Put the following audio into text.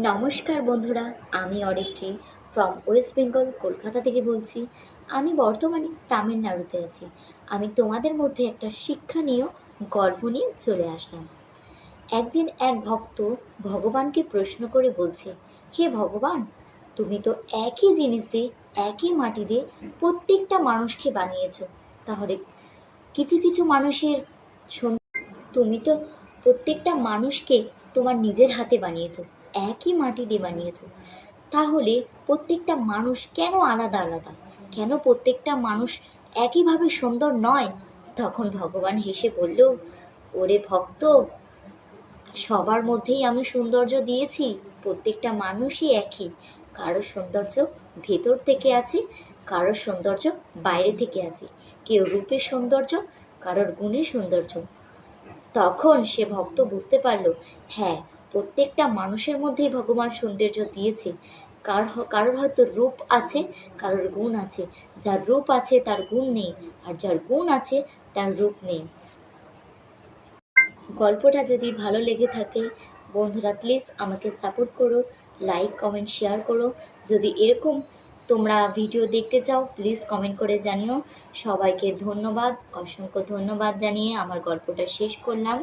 নমস্কার বন্ধুরা, আমি অরিত্রী ফ্রম ওয়েস্ট বেঙ্গল কলকাতা থেকে বলছি। আমি বর্তমানে তামিলনাড়ুতে আছি। আমি তোমাদের মধ্যে একটা শিক্ষণীয় গল্প নিয়ে চলে আসলাম। একদিন এক ভক্ত ভগবানকে প্রশ্ন করে বলছে, হে ভগবান, তুমি তো একই জিনিস দিয়ে, একই মাটি দিয়ে প্রত্যেকটা মানুষকে বানিয়েছো, তাহলে কিছু কিছু মানুষের তুমি তো প্রত্যেকটা মানুষকে তোমার নিজের হাতে বানিয়েছো, একই মাটি দিয়ে বানিয়েছো, তাহলে প্রত্যেকটা মানুষ কেন আলাদা আলাদা? কেন প্রত্যেকটা মানুষ একইভাবে সুন্দর নয়? তখন ভগবান হেসে বলল, ওরে ভক্ত, সবার মধ্যেই আমি সৌন্দর্য দিয়েছি। প্রত্যেকটা মানুষই একই। কারোর সৌন্দর্য ভেতর থেকে আছে, কারোর সৌন্দর্য বাইরে থেকে আছে। কেউ রূপের সৌন্দর্য, কারোর গুণের সৌন্দর্য। তখন সে ভক্ত বুঝতে পারল, হ্যাঁ, প্রত্যেকটা মানুষের মধ্যেই ভগবান সৌন্দর্য দিয়েছে। কারোর হয়তো রূপ আছে, কারোর গুণ আছে। যার রূপ আছে তার গুণ নেই, আর যার গুণ আছে তার রূপ নেই। গল্পটা যদি ভালো লেগে থাকে, বন্ধুরা প্লিজ আমাকে সাপোর্ট করো, লাইক কমেন্ট শেয়ার করো। যদি এরকম তোমরা ভিডিও দেখতে চাও, প্লিজ কমেন্ট করে জানিও। সবাইকে ধন্যবাদ, অসংখ্য ধন্যবাদ জানিয়ে আমার গল্পটা শেষ করলাম।